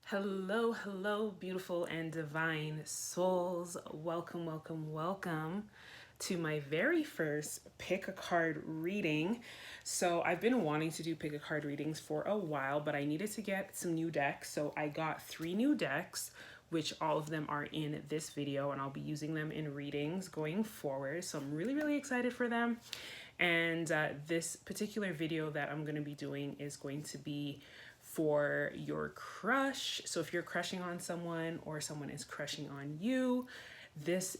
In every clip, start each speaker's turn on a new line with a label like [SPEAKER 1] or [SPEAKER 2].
[SPEAKER 1] Hello, hello, beautiful and divine souls. Welcome, welcome, welcome to my very first pick a card reading. So, I've been wanting to do pick a card readings for a while, but I needed to get some new decks. So, I got 3 new decks, which all of them are in this video, and I'll be using them in readings going forward. So, I'm really, really excited for them. And this particular video that I'm going to be doing is going to be for your crush. So if you're crushing on someone or someone is crushing on you, this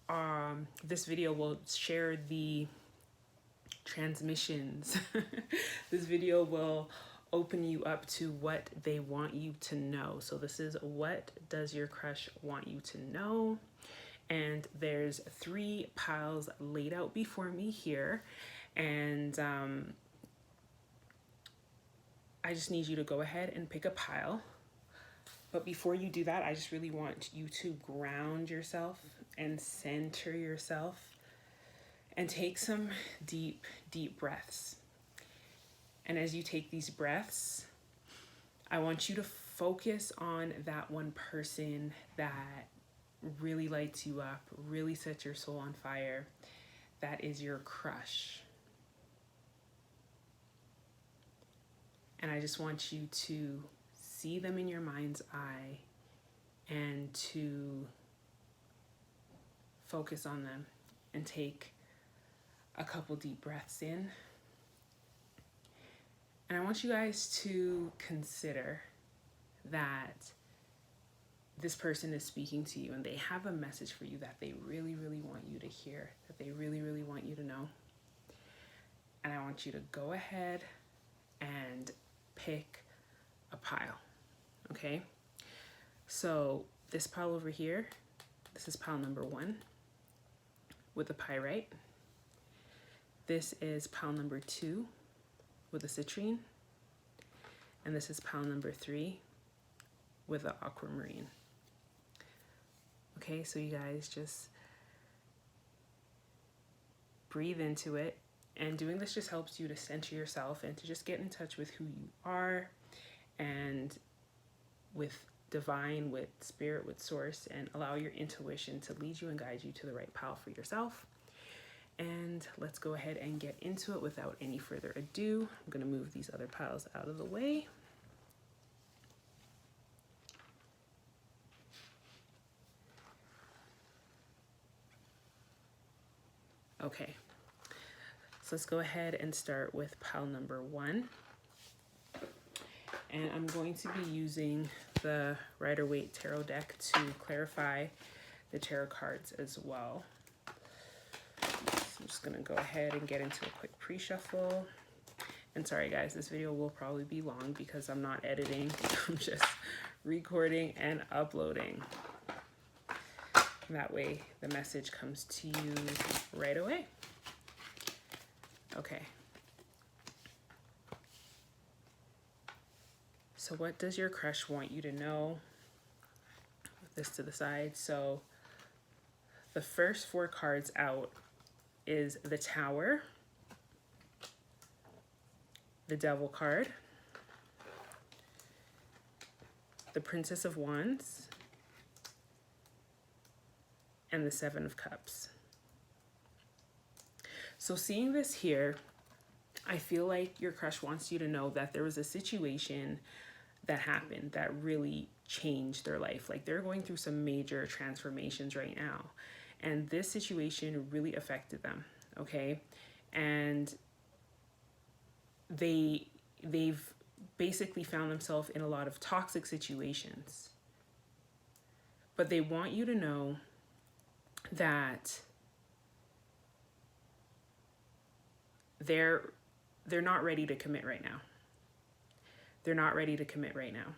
[SPEAKER 1] video will share the transmissions. This video will open you up to what they want you to know. So this is what does your crush want you to know? And there's 3 piles laid out before me here, and I just need you to go ahead and pick a pile. But before you do that, I just really want you to ground yourself and center yourself and take some deep, deep breaths. And as you take these breaths, I want you to focus on that one person that really lights you up, really sets your soul on fire. That is your crush. And I just want you to see them in your mind's eye and to focus on them and take a couple deep breaths in. And I want you guys to consider that this person is speaking to you and they have a message for you that they really, really want you to hear, that they really, really want you to know. And I want you to go ahead and pick a pile, okay? So this pile over here, this is pile number 1 with a pyrite. This is pile number 2 with a citrine. And this is pile number 3 with an aquamarine. Okay, so you guys just breathe into it. And doing this just helps you to center yourself and to just get in touch with who you are and with divine, with spirit, with source, and allow your intuition to lead you and guide you to the right pile for yourself. And let's go ahead and get into it without any further ado. I'm going to move these other piles out of the way. Okay. So let's go ahead and start with pile number 1. And I'm going to be using the Rider-Waite Tarot deck to clarify the tarot cards as well. So I'm just going to go ahead and get into a quick pre-shuffle. And sorry guys, this video will probably be long because I'm not editing. I'm just recording and uploading. That way the message comes to you right away. Okay. So what does your crush want you to know? Put this to the side. So the first 4 cards out is the Tower, the Devil card, the Princess of Wands, and the 7 of Cups. So seeing this here, I feel like your crush wants you to know that there was a situation that happened that really changed their life. Like they're going through some major transformations right now. And this situation really affected them, okay? And they've basically found themselves in a lot of toxic situations. But they want you to know that they're not ready to commit right now. They're not ready to commit right now.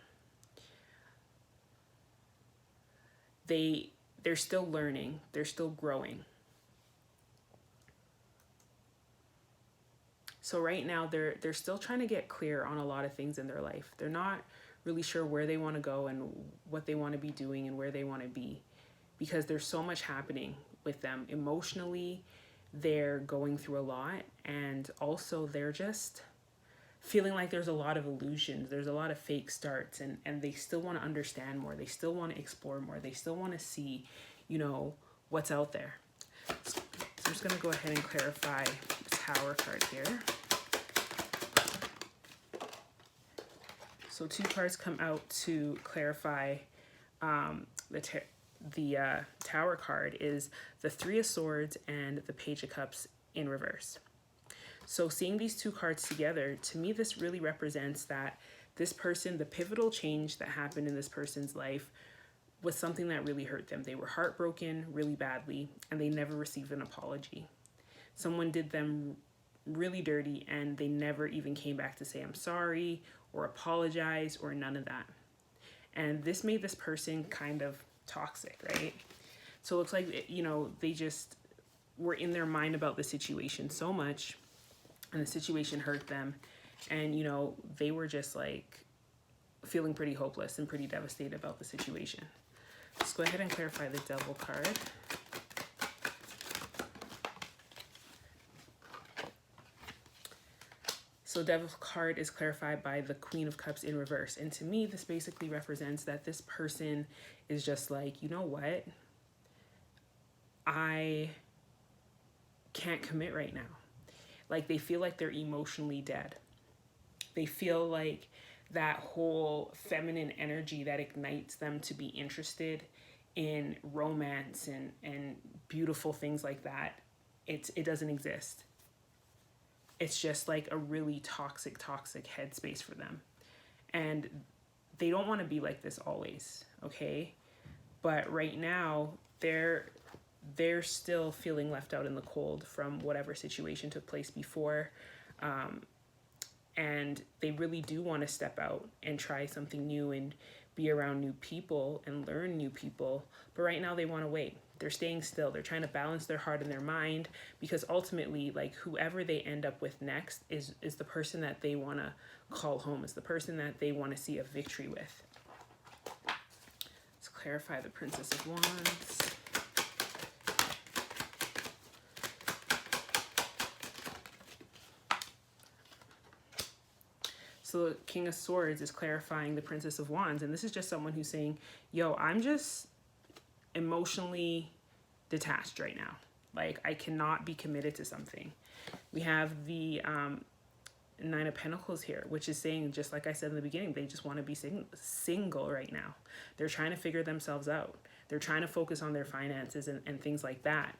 [SPEAKER 1] They're still learning. They're still growing. So right now they're still trying to get clear on a lot of things in their life. They're not really sure where they want to go and what they want to be doing and where they want to be, because there's so much happening with them emotionally. They're going through a lot, and also they're feeling like there's a lot of illusions, there's a lot of fake starts, and they still want to understand more, they still want to explore more, they still want to see, what's out there. So I'm just going to go ahead and clarify the Tower card here. So 2 cards come out to clarify the Tower card is the 3 of Swords and the Page of Cups in reverse. So seeing these 2 cards together, to me, this really represents that this person, the pivotal change that happened in this person's life was something that really hurt them. They were heartbroken really badly, and they never received an apology. Someone did them really dirty, and they never even came back to say, I'm sorry, or apologize, or none of that. And this made this person kind of toxic, right? So it looks like, they just were in their mind about the situation so much, and the situation hurt them, and they were just like feeling pretty hopeless and pretty devastated about the situation. Let's go ahead and clarify the Devil card. So Devil card is clarified by the Queen of Cups in reverse, and to me this basically represents that this person is just like, you know what, I can't commit right now. Like, they feel like they're emotionally dead. They feel like that whole feminine energy that ignites them to be interested in romance and beautiful things like that, it doesn't exist. It's just like a really toxic headspace for them. And they don't want to be like this always, okay? But right now, they're still feeling left out in the cold from whatever situation took place before. And they really do want to step out and try something new and be around new people and learn new people. But right now they want to wait. They're staying still. They're trying to balance their heart and their mind, because ultimately, like, whoever they end up with next is the person that they want to call home, is the person that they want to see a victory with. Let's clarify the Princess of Wands. So the King of Swords is clarifying the Princess of Wands. And this is just someone who's saying, yo, I'm just emotionally detached right now. Like, I cannot be committed to something. We have the 9 of Pentacles here, which is saying, just like I said in the beginning, they just want to be single right now. They're trying to figure themselves out. They're trying to focus on their finances and things like that.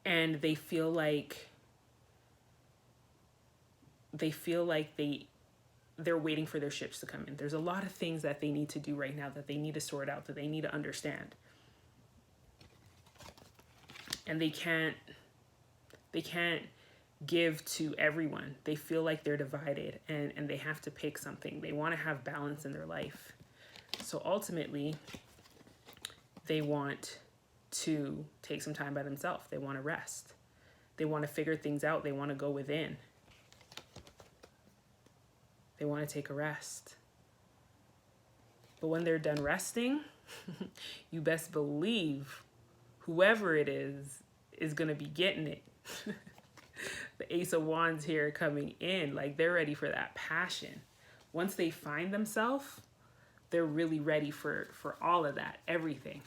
[SPEAKER 1] And they feel like they're waiting for their ships to come in. There's a lot of things that they need to do right now, that they need to sort out, that they need to understand. And they can't give to everyone. They feel like they're divided, and they have to pick something. They want to have balance in their life. So ultimately, they want to take some time by themselves. They want to rest. They want to figure things out. They want to go within. They want to take a rest. But when they're done resting, you best believe whoever it is going to be getting it. The Ace of Wands here coming in, like, they're ready for that passion. Once they find themselves, they're really ready for all of that, everything.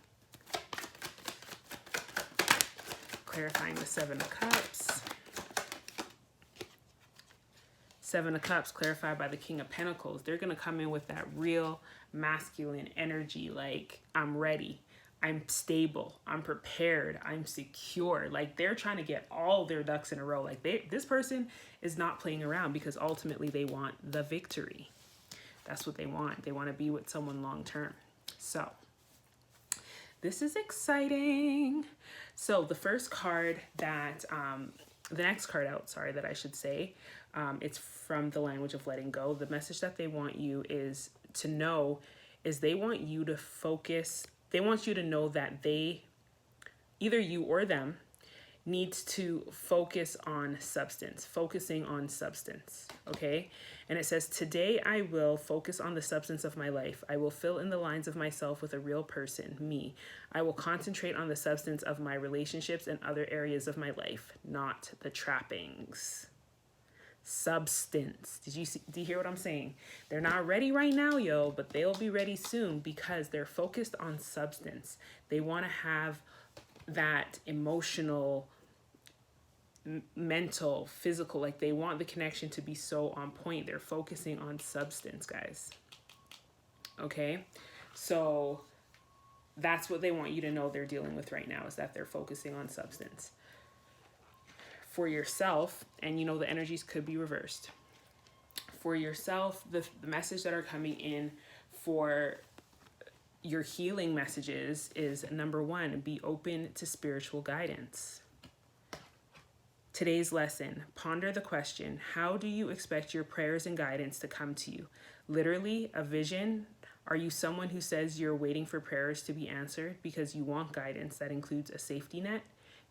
[SPEAKER 1] Clarifying the 7 of Cups. 7 of Cups clarified by the King of Pentacles. They're going to come in with that real masculine energy, like, I'm ready, I'm stable, I'm prepared, I'm secure. Like, they're trying to get all their ducks in a row. Like, this person is not playing around, because ultimately they want the victory. That's what they want. They want to be with someone long term. So this is exciting. So the first card that, the next card out, sorry, that I should say, it's from the language of letting go. The message that they want you is to know is they want you to focus. They want you to know that they, either you or them, needs to focus on substance, focusing on substance, okay? And it says, today I will focus on the substance of my life. I will fill in the lines of myself with a real person, me. I will concentrate on the substance of my relationships and other areas of my life, not the trappings. substance. Do you hear what I'm saying? They're not ready right now, yo, but they'll be ready soon because they're focused on substance. They want to have that emotional, mental, physical, like they want the connection to be so on point. They're focusing on substance, guys. Okay? So that's what they want you to know they're dealing with right now, is that they're focusing on substance. For yourself, and you know the energies could be reversed. For yourself, the message that are coming in for your healing messages is, number one, be open to spiritual guidance. Today's lesson, ponder the question, how do you expect your prayers and guidance to come to you? Literally, a vision. Are you someone who says you're waiting for prayers to be answered because you want guidance that includes a safety net?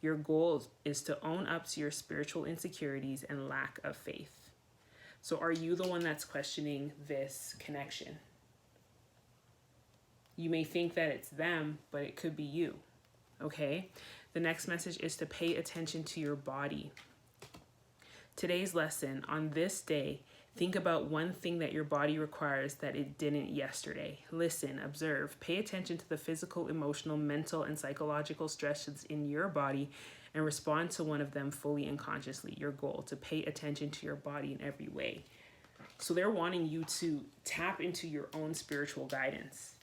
[SPEAKER 1] Your goal is to own up to your spiritual insecurities and lack of faith. So are you the one that's questioning this connection? You may think that it's them, but it could be you, okay? The next message is to pay attention to your body. Today's lesson, on this day, think about one thing that your body requires that it didn't yesterday. Listen, observe, pay attention to the physical, emotional, mental, and psychological stresses in your body and respond to one of them fully and consciously. Your goal, to pay attention to your body in every way. So they're wanting you to tap into your own spiritual guidance,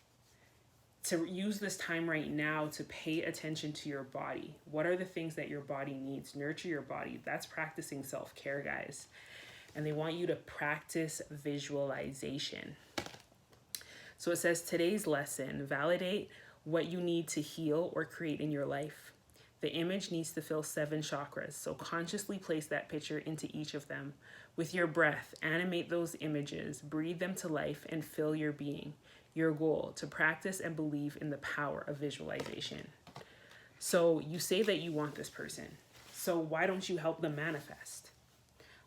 [SPEAKER 1] to use this time right now to pay attention to your body. What are the things that your body needs? Nurture your body. That's practicing self-care, guys. And they want you to practice visualization. So it says, today's lesson, validate what you need to heal or create in your life. The image needs to fill 7 chakras, so consciously place that picture into each of them. With your breath, animate those images, breathe them to life, and fill your being. Your goal, to practice and believe in the power of visualization. So you say that you want this person. So why don't you help them manifest?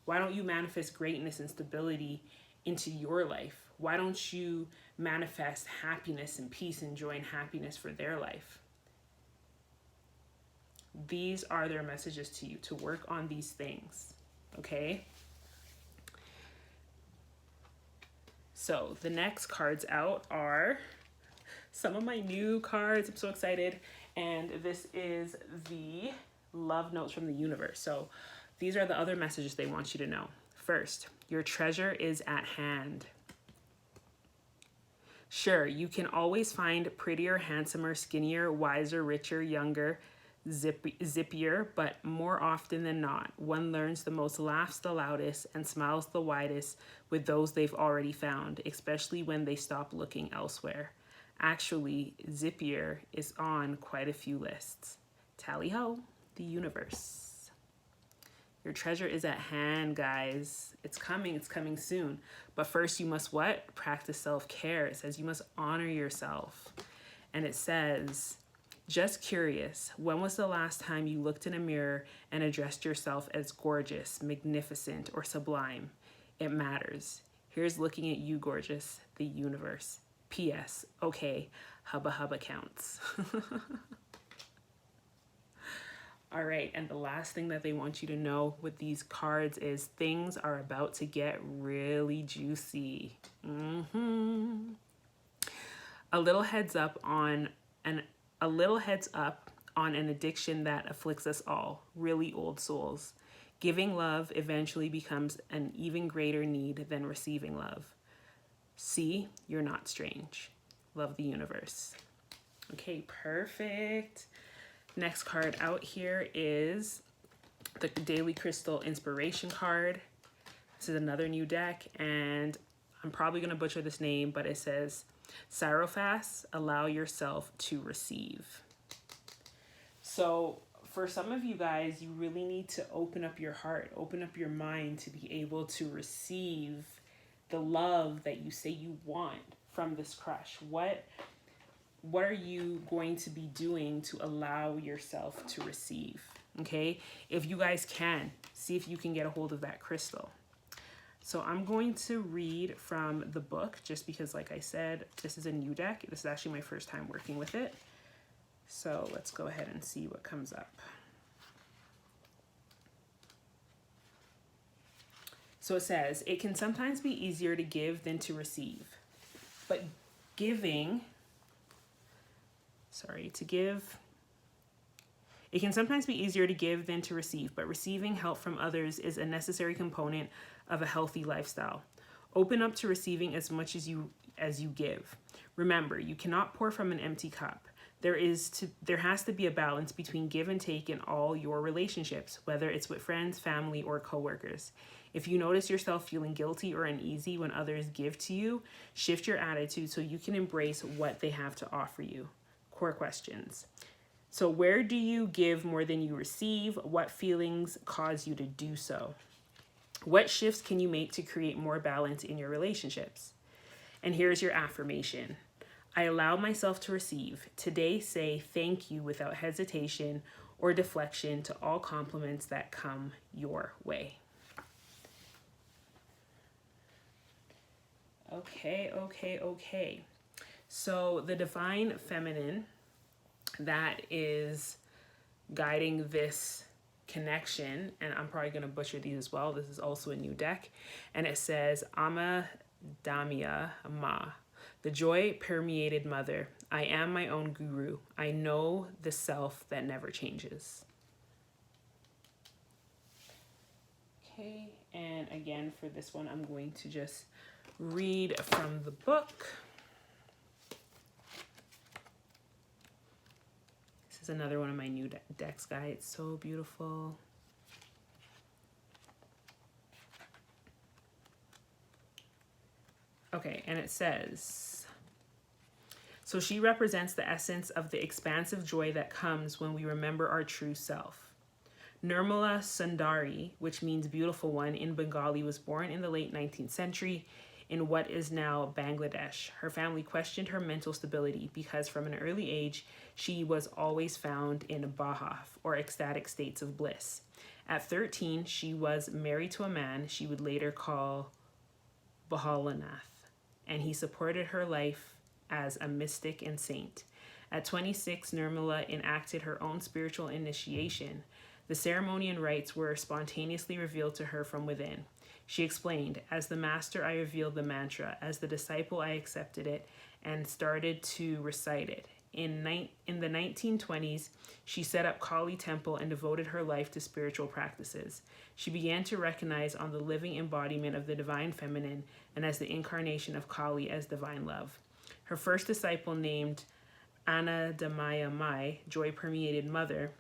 [SPEAKER 1] Why don't you manifest greatness and stability into your life? Why don't you manifest happiness and peace and joy and happiness for their life? These are their messages to you, to work on these things, okay? So the next cards out are some of my new cards. I'm so excited. And this is the love notes from the universe. So these are the other messages they want you to know. First, your treasure is at hand. Sure, you can always find prettier, handsomer, skinnier, wiser, richer, younger, zippier, but more often than not, one learns the most, laughs the loudest, and smiles the widest with those they've already found, especially when they stop looking elsewhere. Actually, zippier is on quite a few lists. Tally ho, the universe. Your treasure is at hand, guys. It's coming soon. But first you must what? Practice self-care. It says you must honor yourself. And it says, just curious, when was the last time you looked in a mirror and addressed yourself as gorgeous, magnificent, or sublime? It matters. Here's looking at you, gorgeous, the universe. P.S. Okay, hubba hubba counts. All right, and the last thing that they want you to know with these cards is things are about to get really juicy. A little heads up on an addiction that afflicts us all, really old souls. Giving love eventually becomes an even greater need than receiving love. See, you're not strange. Love the universe. Okay, perfect. Next card out here is the Daily Crystal Inspiration card. This is another new deck, and I'm probably going to butcher this name, but it says, Sarophas, allow yourself to receive. So for some of you guys, you really need to open up your heart, open up your mind to be able to receive the love that you say you want from this crush. What are you going to be doing to allow yourself to receive? Okay, if you guys can, see if you can get a hold of that crystal. So I'm going to read from the book, just because, like I said, this is a new deck. This is actually my first time working with it. So let's go ahead and see what comes up. So it says, it can sometimes be easier to give than to receive. But it can sometimes be easier to give than to receive, but receiving help from others is a necessary component of a healthy lifestyle. Open up to receiving as much as you give. Remember, you cannot pour from an empty cup. There has to be a balance between give and take in all your relationships, whether it's with friends, family, or coworkers. If you notice yourself feeling guilty or uneasy when others give to you, shift your attitude so you can embrace what they have to offer you. Core questions. So where do you give more than you receive? What feelings cause you to do so? What shifts can you make to create more balance in your relationships? And here's your affirmation. I allow myself to receive. Today, say thank you without hesitation or deflection to all compliments that come your way. Okay. So the divine feminine that is guiding this connection, and I'm probably going to butcher these as well. This is also a new deck, and it says Ama Damia Ma, the joy permeated mother. I am my own guru. I know the self that never changes. Okay, and again for this one, I'm going to just read from the book. This is another one of my new decks, guys. It's so beautiful. Okay, and it says, so she represents the essence of the expansive joy that comes when we remember our true self. Nirmala Sundari, which means beautiful one in Bengali, was born in the late 19th century in what is now Bangladesh. Her family questioned her mental stability because from an early age, she was always found in bahaf, or ecstatic states of bliss. At 13, she was married to a man she would later call Bahalanath, and he supported her life as a mystic and saint. At 26, Nirmala enacted her own spiritual initiation. The ceremony and rites were spontaneously revealed to her from within. She explained, as the master, I revealed the mantra. As the disciple, I accepted it and started to recite it. In the 1920s, she set up Kali Temple and devoted her life to spiritual practices. She began to recognize on the living embodiment of the divine feminine and as the incarnation of Kali as divine love. Her first disciple, named Annadamaya Mai, joy-permeated mother,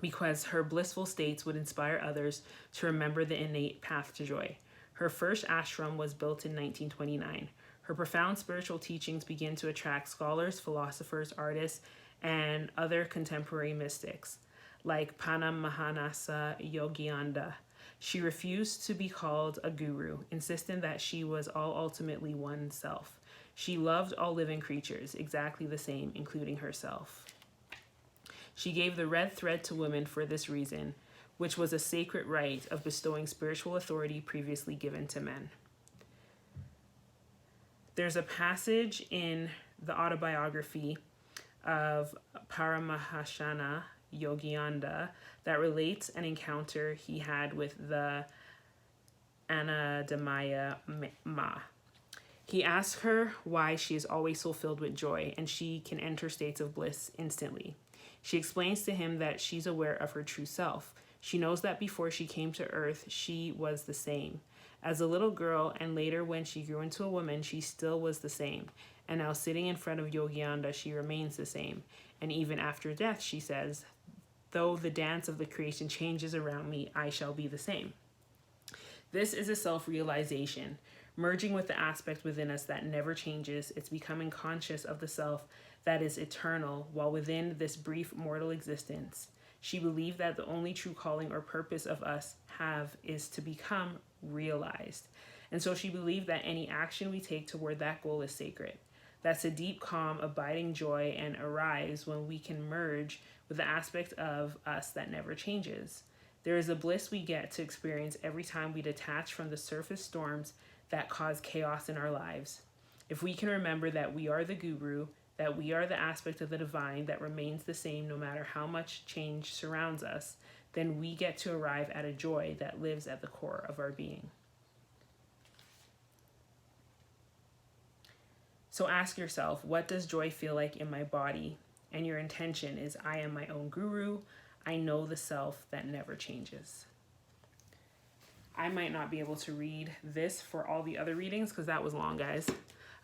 [SPEAKER 1] because her blissful states would inspire others to remember the innate path to joy. Her first ashram was built in 1929. Her profound spiritual teachings began to attract scholars, philosophers, artists, and other contemporary mystics, like Paramahansa Yogananda. She refused to be called a guru, insisting that she was all ultimately one self. She loved all living creatures exactly the same, including herself. She gave the red thread to women for this reason, which was a sacred right of bestowing spiritual authority previously given to men. There's a passage in the autobiography of Paramahansa Yogananda that relates an encounter he had with the Annadamaya Ma. He asks her why she is always so filled with joy and she can enter states of bliss instantly. She explains to him that she's aware of her true self. She knows that before she came to earth, she was the same. As a little girl and later when she grew into a woman, she still was the same. And now sitting in front of Yogananda, she remains the same. And even after death, she says, though the dance of the creation changes around me, I shall be the same. This is a self-realization, merging with the aspect within us that never changes. It's becoming conscious of the self that is eternal while within this brief mortal existence. She believed that the only true calling or purpose of us have is to become realized. And so she believed that any action we take toward that goal is sacred. That's a deep, calm, abiding joy and arrives when we can merge with the aspect of us that never changes. There is a bliss we get to experience every time we detach from the surface storms that cause chaos in our lives. If we can remember that we are the guru, that we are the aspect of the divine that remains the same no matter how much change surrounds us, then we get to arrive at a joy that lives at the core of our being. So ask yourself, what does joy feel like in my body? And your intention is, I am my own guru. I know the self that never changes. I might not be able to read this for all the other readings because that was long, guys.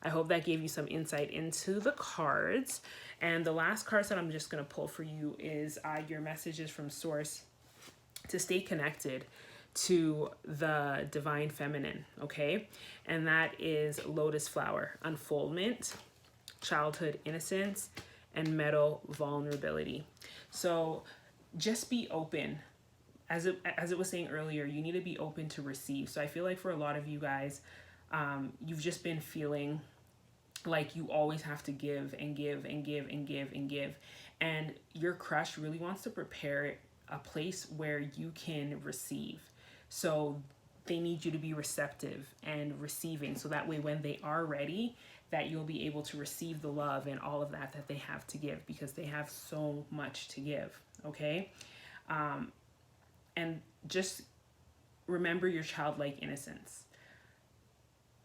[SPEAKER 1] I hope that gave you some insight into the cards. And the last cards that I'm just going to pull for you is your messages from Source to stay connected to the divine feminine, okay? And that is Lotus Flower, Unfoldment, Childhood Innocence, and Metal Vulnerability. So just be open. As it was saying earlier, you need to be open to receive. So I feel like for a lot of you guys, you've just been feeling like you always have to give and give and give and give and give. And your crush really wants to prepare a place where you can receive. So they need you to be receptive and receiving. So that way, when they are ready, that you'll be able to receive the love and all of that they have to give, because they have so much to give. Okay. And just remember your childlike innocence.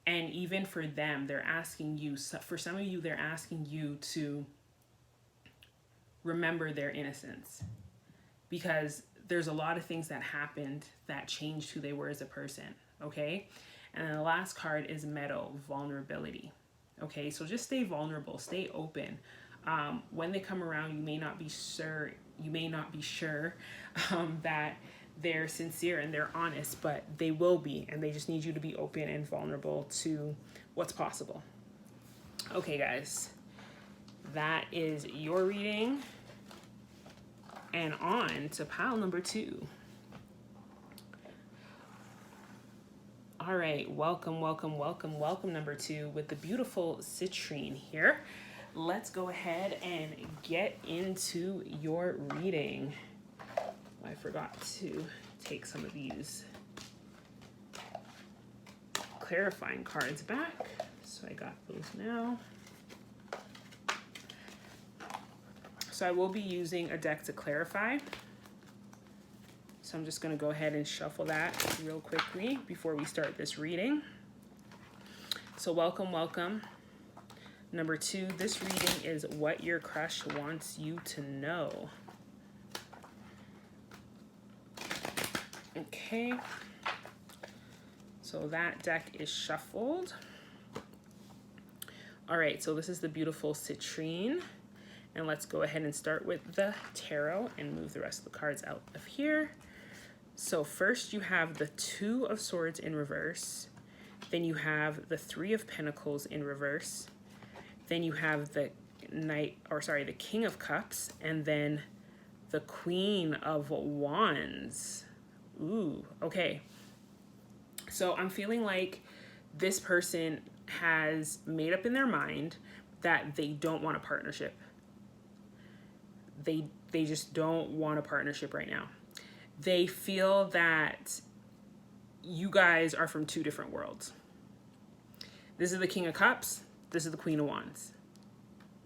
[SPEAKER 1] And even for them, they're asking you, for some of you, they're asking you to remember their innocence, because there's a lot of things that happened that changed who they were as a person. Okay. And then the last card is Metal Vulnerability. Okay. So just stay vulnerable, stay open. When they come around, you may not be sure that they're sincere and they're honest, but they will be, and they just need you to be open and vulnerable to what's possible. Okay, guys, that is your reading, and on to pile number 2. All right, welcome number 2 with the beautiful Citrine here. Let's go ahead and get into your reading. I forgot to take some of these clarifying cards back, so I got those now. So I will be using a deck to clarify. So I'm just going to go ahead and shuffle that real quickly before we start this reading. So welcome. Number 2, this reading is what your crush wants you to know. Okay, so that deck is shuffled. All right, so this is the beautiful Citrine, and let's go ahead and start with the tarot and move the rest of the cards out of here. So first you have the 2 of Swords in reverse, then you have the 3 of Pentacles in reverse, then you have the the King of Cups, and then the Queen of Wands. Ooh, okay. So I'm feeling like this person has made up in their mind that they don't want a partnership. They just don't want a partnership right now. They feel that you guys are from 2 different worlds. This is the King of Cups. This is the Queen of Wands.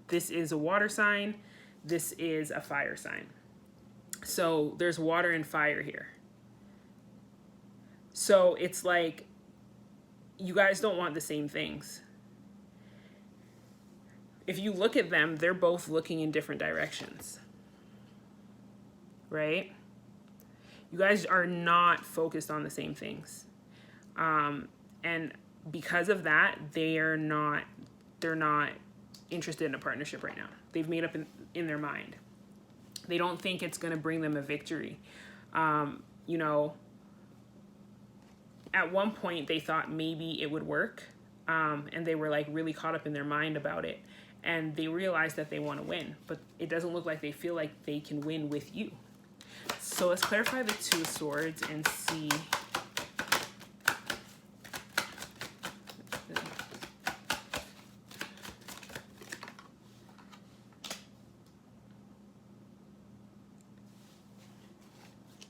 [SPEAKER 1] This is a water sign. This is a fire sign. So there's water and fire here. So it's like you guys don't want the same things. If you look at them, they're both looking in different directions, right? You guys are not focused on the same things. And because of that, they're not interested in a partnership right now. They've made up in their mind. They don't think it's going to bring them a victory. At one point they thought maybe it would work, and they were like really caught up in their mind about it, and they realized that they want to win, but it doesn't look like they feel like they can win with you. So let's clarify the 2 of Swords and see.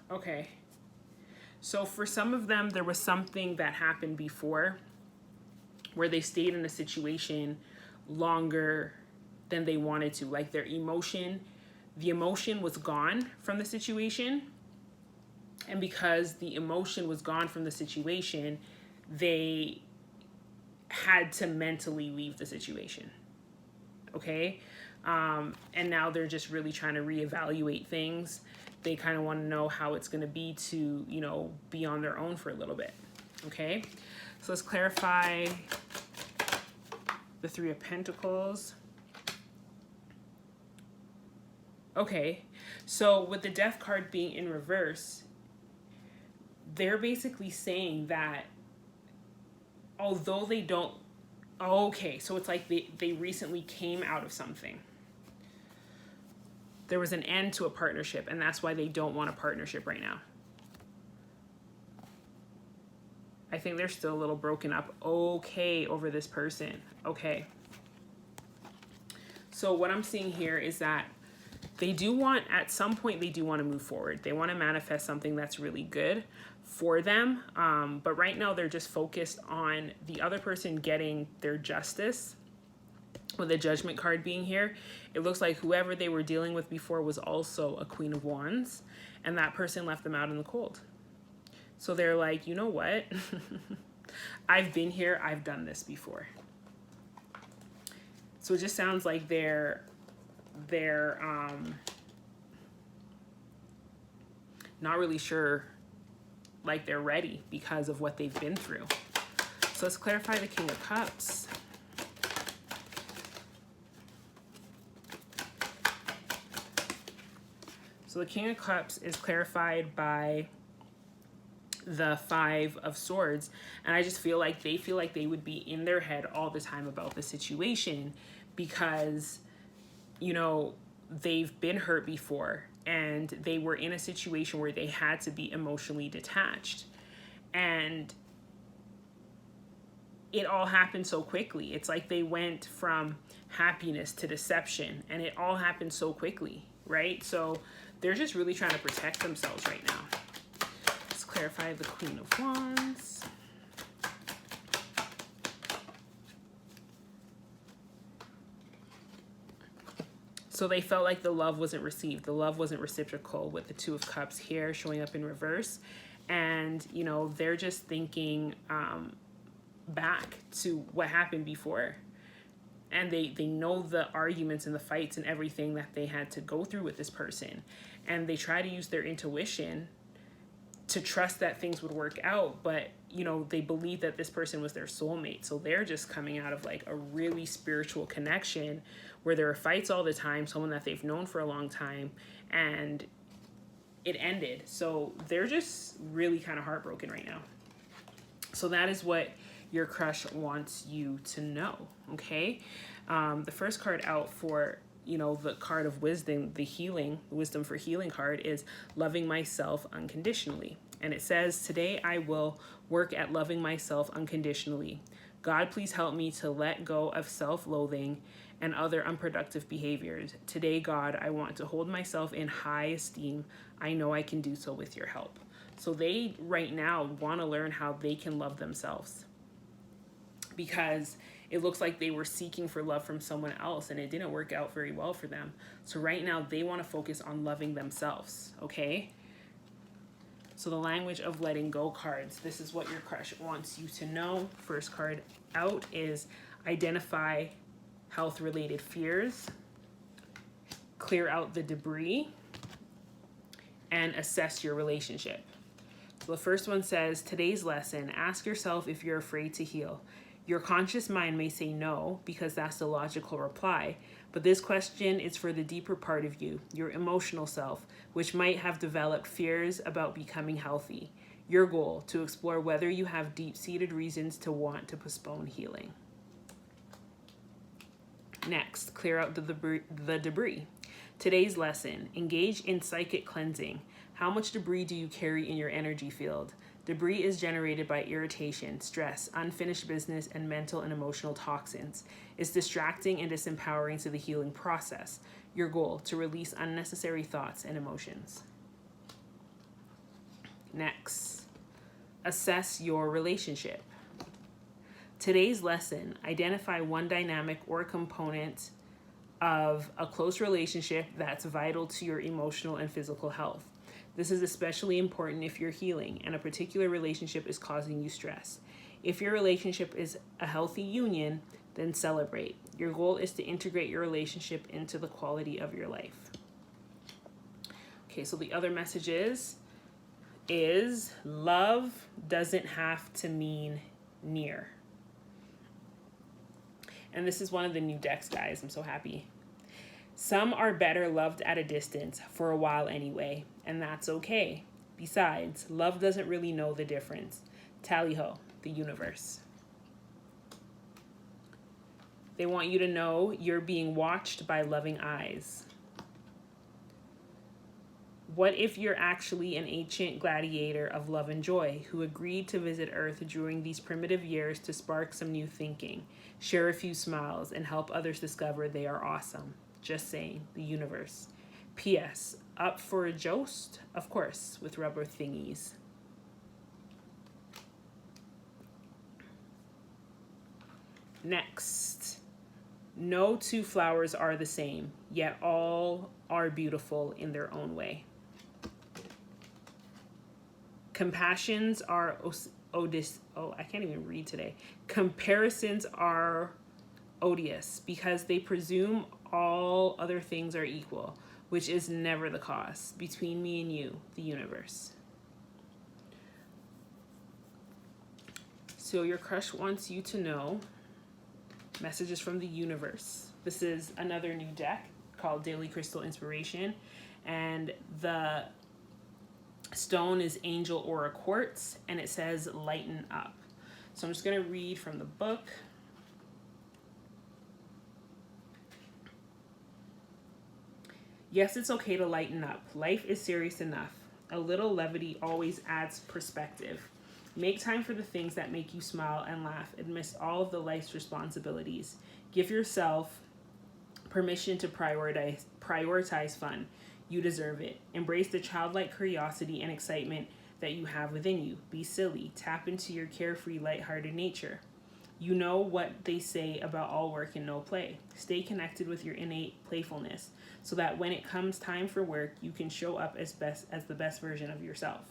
[SPEAKER 1] Okay. So for some of them, there was something that happened before where they stayed in a situation longer than they wanted to. Like the emotion was gone from the situation. And because the emotion was gone from the situation, they had to mentally leave the situation. Okay. And now they're just really trying to reevaluate things. They kind of want to know how it's going to be to, you know, be on their own for a little bit. Okay. So let's clarify the Three of Pentacles. Okay. So with the Death card being in reverse, they're basically saying that although they don't, okay, so it's like they recently came out of something. There was an end to a partnership, and that's why they don't want a partnership right now. I think they're still a little broken up, okay, over this person. Okay. So what I'm seeing here is that they do want, at some point, they do want to move forward. They want to manifest something that's really good for them. But right now they're just focused on the other person getting their justice. With the Judgment card being here, it looks like whoever they were dealing with before was also a Queen of Wands, and that person left them out in the cold. So they're like, you know what? I've been here. I've done this before. So it just sounds like they're not really sure, like they're ready because of what they've been through. So let's clarify the King of Cups. So the King of Cups is clarified by the Five of Swords, and I just feel like they would be in their head all the time about the situation because, you know, they've been hurt before and they were in a situation where they had to be emotionally detached, and it all happened so quickly. It's like they went from happiness to deception, and it all happened so quickly, right? So they're just really trying to protect themselves right now. Let's clarify the Queen of Wands. So they felt like the love wasn't received. The love wasn't reciprocal with the Two of Cups here showing up in reverse. And, you know, they're just thinking back to what happened before. And they know the arguments and the fights and everything that they had to go through with this person. And they try to use their intuition to trust that things would work out. But, you know, they believe that this person was their soulmate. So they're just coming out of like a really spiritual connection where there are fights all the time, someone that they've known for a long time, and it ended. So they're just really kind of heartbroken right now. So that is what your crush wants you to know, okay? The first card out for, you know, the card of wisdom, the healing, wisdom for healing card is loving myself unconditionally. And it says, today I will work at loving myself unconditionally. God, please help me to let go of self-loathing and other unproductive behaviors. Today, God, I want to hold myself in high esteem. I know I can do so with your help. So they right now want to learn how they can love themselves, because it looks like they were seeking for love from someone else and it didn't work out very well for them. So right now they want to focus on loving themselves, okay? So the language of letting go cards, this is what your crush wants you to know. First card out is identify health-related fears, clear out the debris, and assess your relationship. So the first one says, today's lesson, ask yourself if you're afraid to heal. Your conscious mind may say no, because that's the logical reply, but this question is for the deeper part of you, your emotional self, which might have developed fears about becoming healthy. Your goal, to explore whether you have deep-seated reasons to want to postpone healing. Next, clear out the debris. Today's lesson, engage in psychic cleansing. How much debris do you carry in your energy field? Debris is generated by irritation, stress, unfinished business, and mental and emotional toxins. It's distracting and disempowering to the healing process. Your goal, to release unnecessary thoughts and emotions. Next, assess your relationship. Today's lesson, identify one dynamic or component of a close relationship that's vital to your emotional and physical health. This is especially important if you're healing and a particular relationship is causing you stress. If your relationship is a healthy union, then celebrate. Your goal is to integrate your relationship into the quality of your life. Okay, so the other message is love doesn't have to mean near. And this is one of the new decks, guys. I'm so happy. Some are better loved at a distance for a while anyway, and that's okay. Besides, love doesn't really know the difference. Tally ho, the universe. They want you to know you're being watched by loving eyes. What if you're actually an ancient gladiator of love and joy who agreed to visit Earth during these primitive years to spark some new thinking, share a few smiles, and help others discover they are awesome? Just saying, the universe. P.S. Up for a joust? Of course, with rubber thingies. Next. No two flowers are the same, yet all are beautiful in their own way. Compassions are I can't even read today. Comparisons are odious because they presume all other things are equal, which is never the case. Between me and you, the universe. So your crush wants you to know messages from the universe. This is another new deck called Daily Crystal Inspiration, and the stone is Angel Aura Quartz, and it says lighten up. So I'm just going to read from the book. Yes, it's okay to lighten up. Life is serious enough. A little levity always adds perspective. Make time for the things that make you smile and laugh amidst all of the life's responsibilities. Give yourself permission to prioritize fun. You deserve it. Embrace the childlike curiosity and excitement that you have within you. Be silly. Tap into your carefree, lighthearted nature. You know what they say about all work and no play. Stay connected with your innate playfulness so that when it comes time for work, you can show up as the best version of yourself.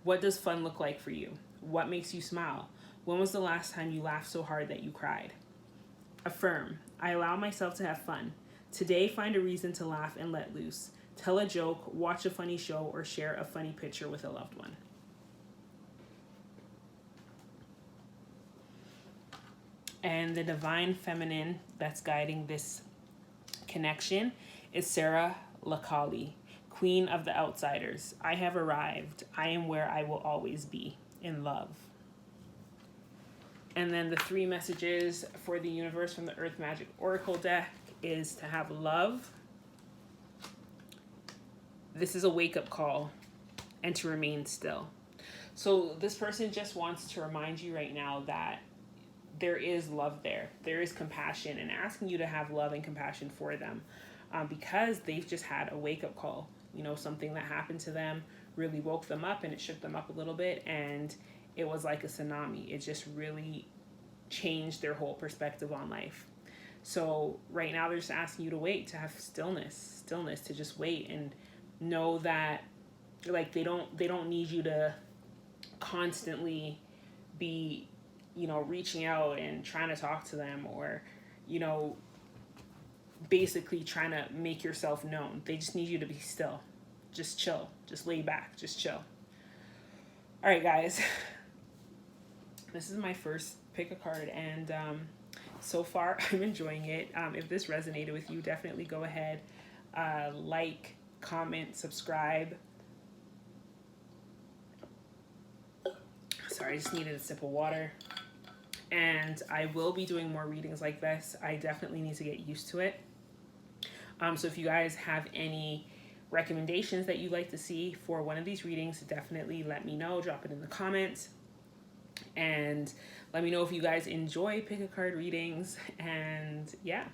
[SPEAKER 1] What does fun look like for you? What makes you smile? When was the last time you laughed so hard that you cried? Affirm. I allow myself to have fun. Today, find a reason to laugh and let loose. Tell a joke, watch a funny show, or share a funny picture with a loved one. And the divine feminine that's guiding this connection is Sarah Lakali, Queen of the Outsiders. I have arrived. I am where I will always be, in love. And then the 3 messages for the universe from the Earth Magic Oracle deck is to have love. This is a wake-up call, and to remain still. So this person just wants to remind you right now that there is love there. There is compassion, and asking you to have love and compassion for them because they've just had a wake-up call. You know, something that happened to them really woke them up, and it shook them up a little bit, and it was like a tsunami. It just really changed their whole perspective on life. So right now they're just asking you to wait, to have stillness, to just wait and know that like they don't need you to constantly be, you know, reaching out and trying to talk to them, or, you know, basically trying to make yourself known. They just need you to be still. Just chill. Just lay back. Just chill. All right, guys. This is my first pick a card, and so far I'm enjoying it. If this resonated with you, definitely go ahead, like, comment, subscribe. Sorry, I just needed a sip of water. And I will be doing more readings like this. I definitely need to get used to it. So if you guys have any recommendations that you'd like to see for one of these readings, definitely let me know. Drop it in the comments. And let me know if you guys enjoy pick a card readings. And yeah,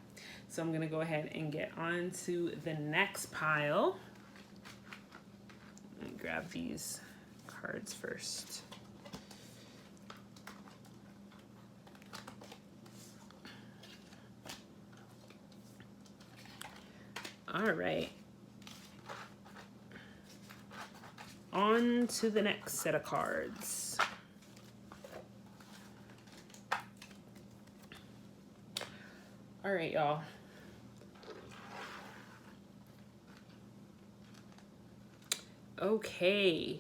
[SPEAKER 1] so I'm going to go ahead and get on to the next pile. Let me grab these cards first. All right. On to the next set of cards. All right, y'all. Okay.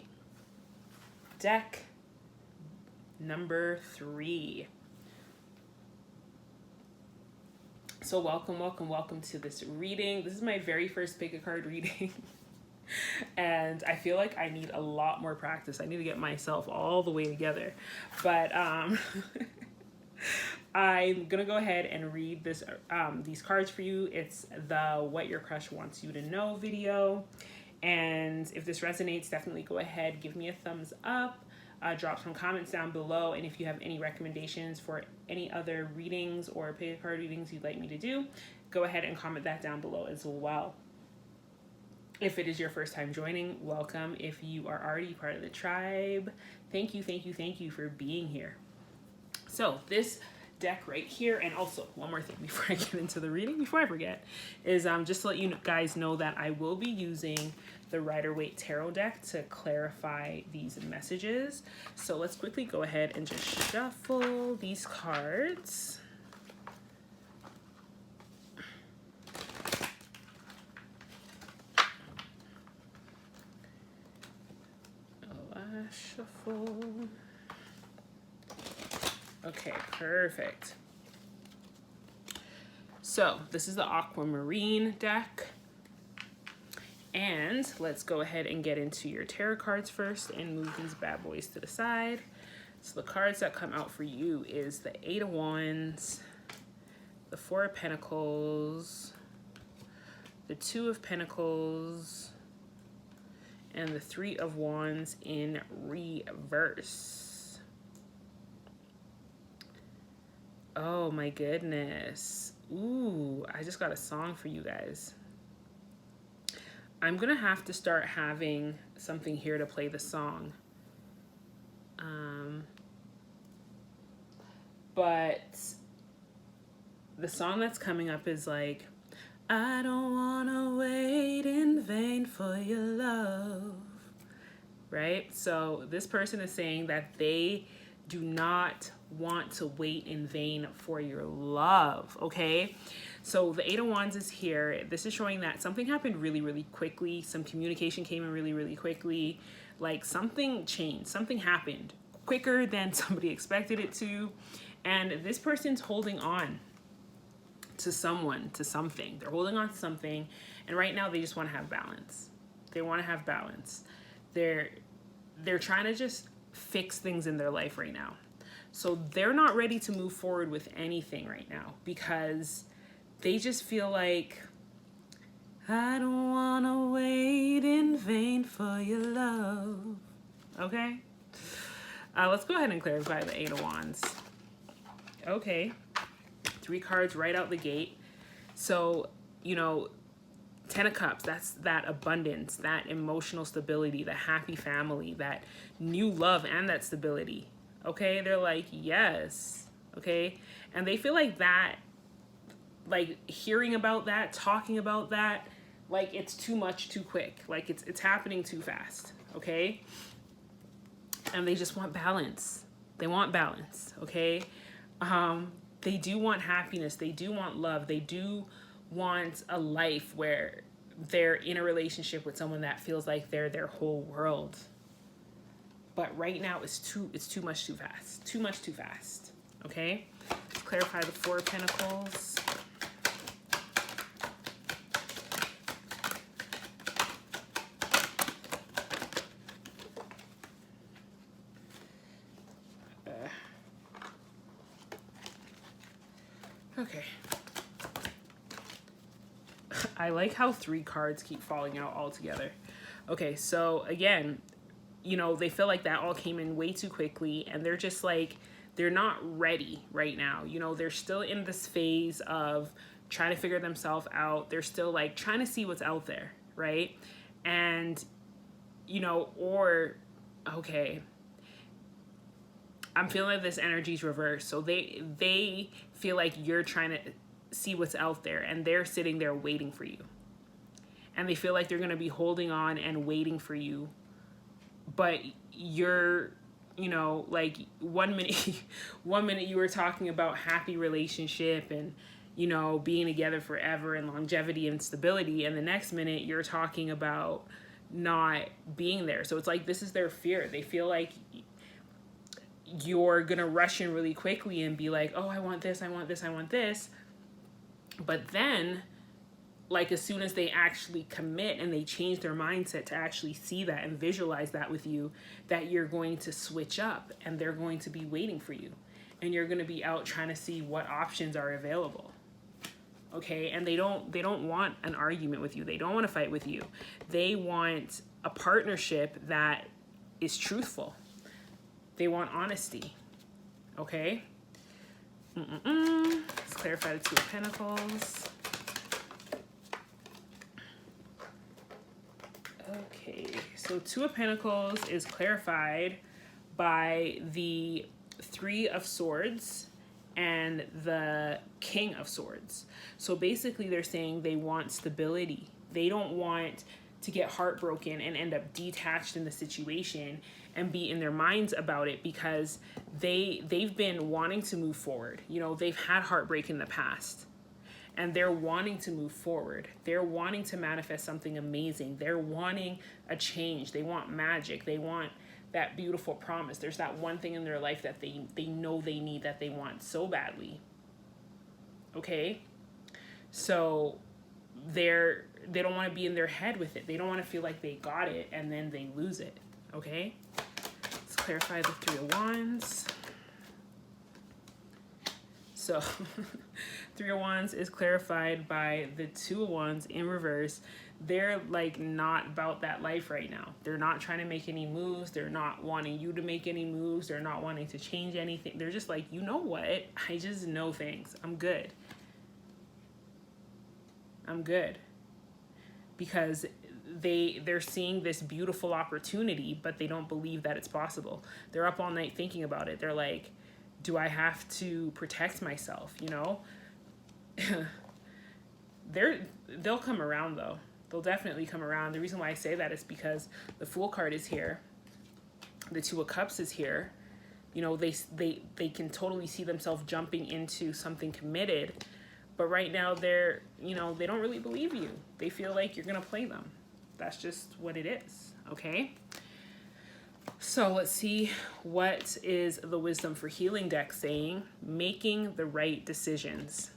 [SPEAKER 1] Deck number 3. So welcome to this reading. This is my very first pick a card reading. And I feel like I need a lot more practice. I need to get myself all the way together. But I'm gonna go ahead and read these cards for you. It's the What Your Crush Wants You to Know video. And if this resonates, definitely go ahead, give me a thumbs up, drop some comments down below. And if you have any recommendations for any other readings or pick a card readings you'd like me to do, go ahead and comment that down below as well. If it is your first time joining, welcome. If you are already part of the tribe, thank you for being here. So this deck right here, and also one more thing before I get into the reading, before I forget, is just to let you guys know that I will be using the Rider-Waite Tarot deck to clarify these messages. So let's quickly go ahead and just shuffle these cards. Shuffle. Okay, perfect. So this is the Aquamarine deck. And let's go ahead and get into your tarot cards first and move these bad boys to the side. So the cards that come out for you is the 8 of Wands, the 4 of Pentacles, the 2 of Pentacles, and the 3 of Wands in reverse. Oh my goodness. Ooh, I just got a song for you guys. I'm gonna have to start having something here to play the song. But the song that's coming up is like, I don't wanna wait in vain for your love, right? So this person is saying that they do not want to wait in vain for your love, okay? So the 8 of Wands is here. This is showing that something happened really, really quickly. Some communication came in really, really quickly. Like something changed, something happened quicker than somebody expected it to. And this person's holding on to someone, to something. They're holding on to something, and right now they just want to have balance. They want to have balance. They're trying to just fix things in their life right now. So they're not ready to move forward with anything right now because they just feel like, I don't want to wait in vain for your love. Okay? Let's go ahead and clarify the 8 of Wands. Okay. 3 cards right out the gate. So, you know, 10 of Cups, that's that abundance, that emotional stability, the happy family, that new love and that stability. Okay? They're like, yes. Okay? And they feel like that, like hearing about that, talking about that, like it's too much too quick. Like it's happening too fast. Okay? And they just want balance. They want balance. Okay? They do want happiness. They do want love. They do want a life where they're in a relationship with someone that feels like they're their whole world. But right now it's too much too fast. Too much too fast. Okay? Let's clarify the 4 of Pentacles. Okay. I like how 3 cards keep falling out all together. Okay, so again, you know, they feel like that all came in way too quickly, and they're just like, they're not ready right now. You know, they're still in this phase of trying to figure themselves out. They're still like trying to see what's out there, right? And, you know, or, okay, I'm feeling like this energy's reversed. So they feel like you're trying to see what's out there, and they're sitting there waiting for you. And they feel like they're going to be holding on and waiting for you. But you're, you know, like one minute you were talking about happy relationship and, you know, being together forever and longevity and stability, and the next minute you're talking about not being there. So it's like, this is their fear. They feel like you're gonna rush in really quickly and be like, oh, I want this, I want this, I want this. But then, like, as soon as they actually commit and they change their mindset to actually see that and visualize that with you, that you're going to switch up and they're going to be waiting for you. And you're going to be out trying to see what options are available. Okay? And they don't want an argument with you. They don't want to fight with you. They want a partnership that is truthful. They want honesty. Okay? Let's clarify the Two of Pentacles. Okay, so Two of Pentacles is clarified by the Three of Swords and the King of Swords. So basically they're saying they want stability. They don't want to get heartbroken and end up detached in the situation and be in their minds about it, because they've been wanting to move forward. You know, they've had heartbreak in the past and they're wanting to move forward. They're wanting to manifest something amazing. They're wanting a change. They want magic. They want that beautiful promise. There's that one thing in their life that they know they need, that they want so badly. Okay? So they don't want to be in their head with it. They don't want to feel like they got it and then they lose it. Okay? Let's clarify the Three of Wands. So Three of Wands is clarified by the Two of Wands in reverse. They're like not about that life right now. They're not trying to make any moves. They're not wanting you to make any moves. They're not wanting to change anything. They're just like, you know what? I just know things. I'm good. I'm good. Because they're seeing this beautiful opportunity, but they don't believe that it's possible. They're up all night thinking about it. They're like, do I have to protect myself? You know, they'll come around though. They'll definitely come around. The reason why I say that is because the Fool card is here. The Two of Cups is here. You know, they can totally see themselves jumping into something committed, but right now they're, you know, they don't really believe you. They feel like you're gonna play them. That's just what it is. Okay. So let's see, what is the Wisdom for Healing deck saying? Making the right decisions.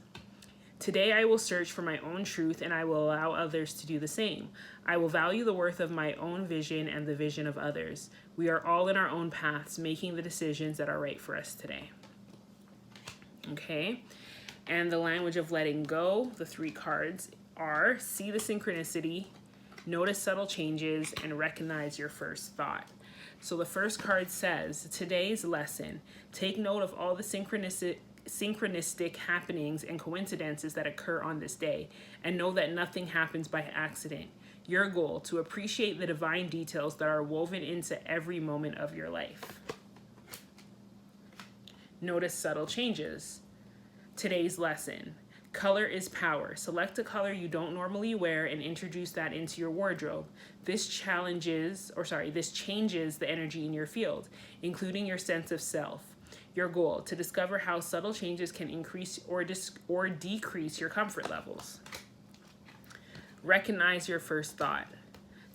[SPEAKER 1] Today I will search for my own truth and I will allow others to do the same. I will value the worth of my own vision and the vision of others. We are all in our own paths, making the decisions that are right for us today. Okay. And the language of letting go, the three cards are: see the synchronicity, notice subtle changes, and recognize your first thought. So the first card says, today's lesson: take note of all the synchronistic happenings and coincidences that occur on this day, and know that nothing happens by accident. Your goal: to appreciate the divine details that are woven into every moment of your life. Notice subtle changes. Today's lesson: color is power. Select a color you don't normally wear and introduce that into your wardrobe. This changes the energy in your field, including your sense of self. Your goal: to discover how subtle changes can increase or decrease your comfort levels. Recognize your first thought.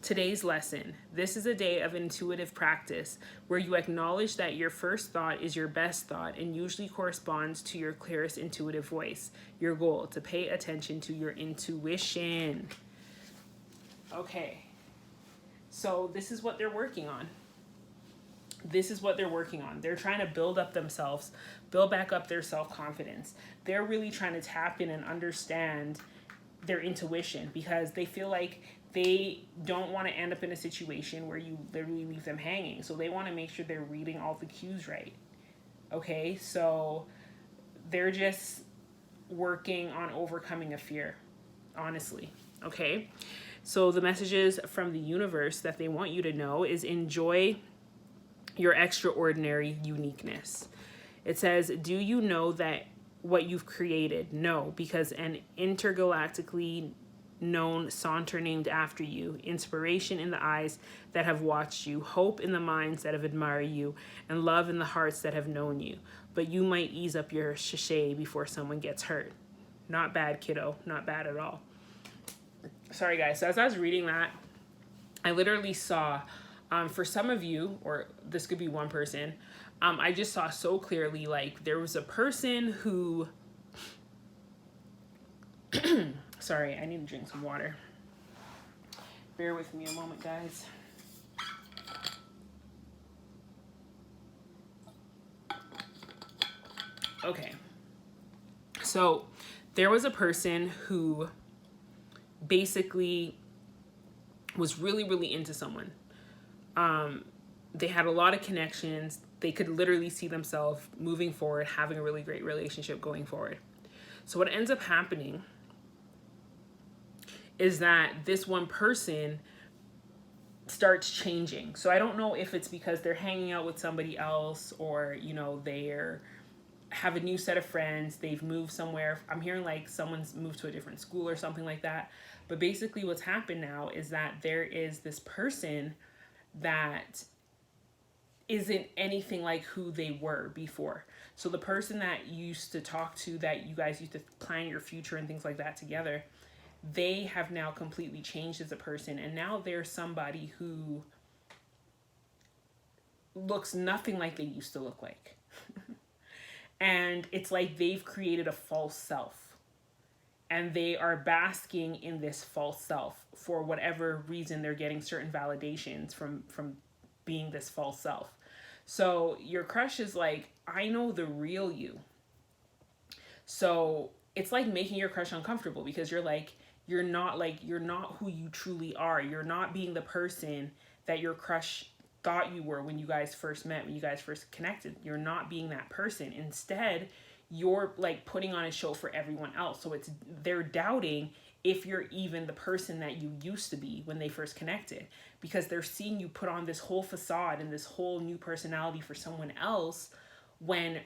[SPEAKER 1] Today's lesson: this is a day of intuitive practice where you acknowledge that your first thought is your best thought and usually corresponds to your clearest intuitive voice. Your goal: to pay attention to your intuition. Okay, so this is what they're working on. This is what they're working on. They're trying to build up themselves, build back up their self-confidence. They're really trying to tap in and understand their intuition, because they feel like they don't want to end up in a situation where you literally leave them hanging. So they want to make sure they're reading all the cues right. Okay, so they're just working on overcoming a fear, honestly. Okay, so the messages from the universe that they want you to know is: enjoy your extraordinary uniqueness. It says, do you know that what you've created? No, because an intergalactically known saunter named after you, inspiration in the eyes that have watched you, hope in the minds that have admired you, and love in the hearts that have known you. But you might ease up your sachet before someone gets hurt. Not bad, kiddo. Not bad at all. Sorry, guys. So as I was reading that, I literally saw, for some of you, or this could be one person, I just saw so clearly, like, there was a person who, sorry, I need to drink some water. Bear with me a moment, guys. Okay. So there was a person who basically was really, really into someone. They had a lot of connections. They could literally see themselves moving forward, having a really great relationship going forward. So what ends up happening is that this one person starts changing. So I don't know if it's because they're hanging out with somebody else, or, you know, they're have a new set of friends, they've moved somewhere. I'm hearing like someone's moved to a different school or something like that. But basically what's happened now is that there is this person that isn't anything like who they were before. So the person that you used to talk to, that you guys used to plan your future and things like that together, they have now completely changed as a person. And now they're somebody who looks nothing like they used to look like. And it's like they've created a false self. And they are basking in this false self for whatever reason. They're getting certain validations from being this false self. So your crush is like, I know the real you. So it's like making your crush uncomfortable, because you're not who you truly are. You're not being the person that your crush thought you were when you guys first met, when you guys first connected. You're not being that person. Instead, you're like putting on a show for everyone else. So they're doubting if you're even the person that you used to be when they first connected, because they're seeing you put on this whole facade and this whole new personality for someone else, when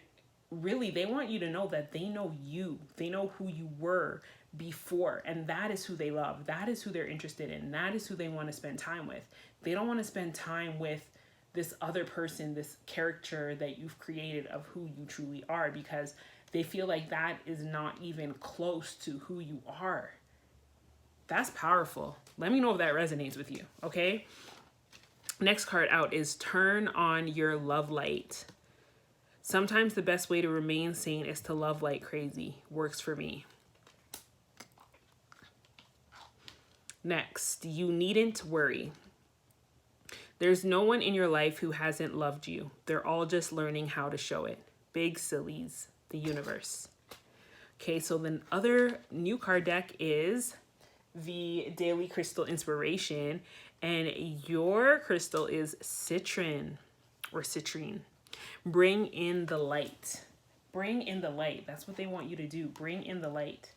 [SPEAKER 1] really they want you to know that they know you. They know who you were before, and that is who they love. That is who they're interested in. That is who they want to spend time with. They don't want to spend time with this other person, this character that you've created of who you truly are, because they feel like that is not even close to who you are. That's powerful. Let me know if that resonates with you, okay? Next card out is Turn on Your Love Light. Sometimes the best way to remain sane is to love like crazy. Works for me. Next, You Needn't Worry. There's no one in your life who hasn't loved you. They're all just learning how to show it. Big sillies, the universe. Okay, so the other new card deck is the Daily Crystal Inspiration, and your crystal is Citrine, or Citrine. Bring in the light. Bring in the light. That's what they want you to do. Bring in the light.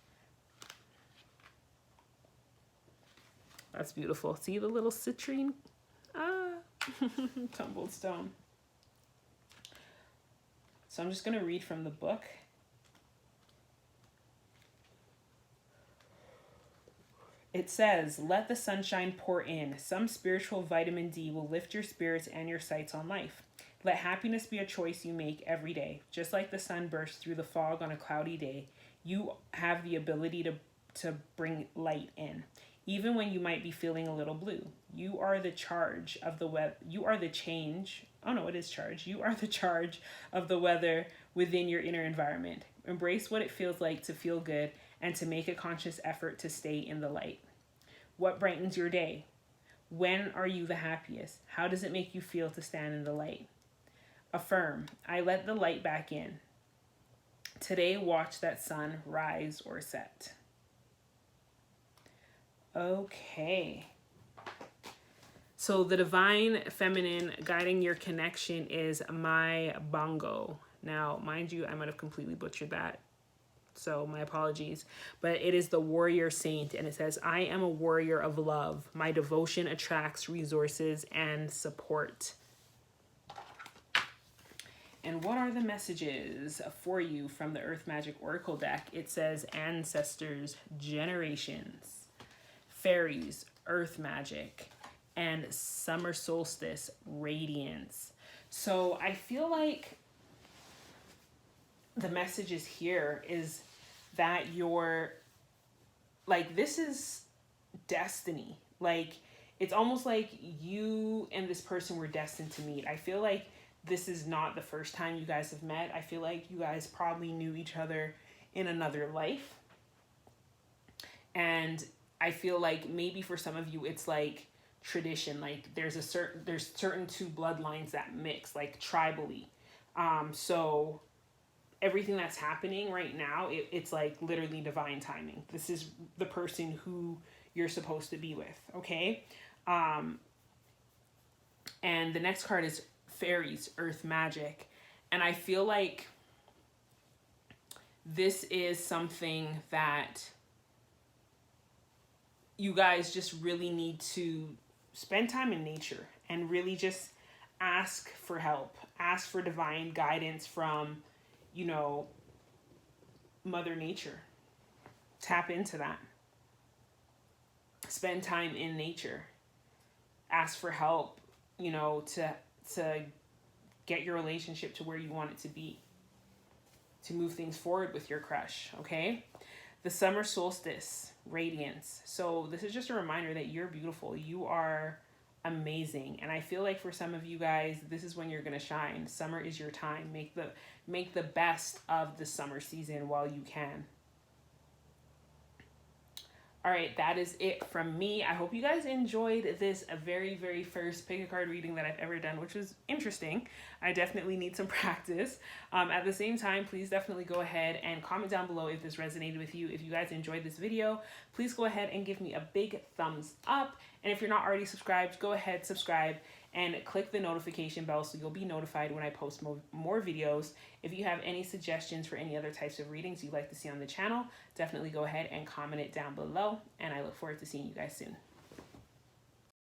[SPEAKER 1] That's beautiful. See the little citrine? Tumbled stone. So I'm just going to read from the book. It says, let the sunshine pour in. Some spiritual vitamin D will lift your spirits and your sights on life. Let happiness be a choice you make every day. Just like the sun bursts through the fog on a cloudy day, you have the ability to bring light in. Even when you might be feeling a little blue, you are the charge of the weather. You are the change. Oh no, it is charge. You are the charge of the weather within your inner environment. Embrace what it feels like to feel good and to make a conscious effort to stay in the light. What brightens your day? When are you the happiest? How does it make you feel to stand in the light? Affirm, I let the light back in. Today, watch that sun rise or set. Okay. So the divine feminine guiding your connection is my bongo. Now, mind you, I might have completely butchered that, so my apologies. But it is the warrior saint, and it says, I am a warrior of love. My devotion attracts resources and support. And what are the messages for you from the Earth Magic Oracle deck? It says ancestors, generations, fairies, earth magic, and summer solstice, radiance. So I feel like the messages here is that you're like, this is destiny. Like, it's almost like you and this person were destined to meet. I feel like this is not the first time you guys have met. I feel like you guys probably knew each other in another life. And I feel like maybe for some of you, it's like tradition. Like there's certain two bloodlines that mix, like tribally. So everything that's happening right now, it's like literally divine timing. This is the person who you're supposed to be with, okay? And the next card is fairies, earth magic. And I feel like this is something that you guys just really need to spend time in nature and really just ask for help, ask for divine guidance from, you know, Mother Nature. Tap into that. Spend time in nature. Ask for help, you know, to get your relationship to where you want it to be, to move things forward with your crush, okay? The summer solstice, radiance. So this is just a reminder that you're beautiful. You are amazing. And I feel like for some of you guys, this is when you're going to shine. Summer is your time. Make the best of the summer season while you can. All right, that is it from me. I hope you guys enjoyed this very, very first pick a card reading that I've ever done, which was interesting. I definitely need some practice. At the same time, please definitely go ahead and comment down below if this resonated with you. If you guys enjoyed this video, please go ahead and give me a big thumbs up. And if you're not already subscribed, go ahead, subscribe, and click the notification bell so you'll be notified when I post more videos. If you have any suggestions for any other types of readings you'd like to see on the channel, definitely go ahead and comment it down below, and I look forward to seeing you guys soon.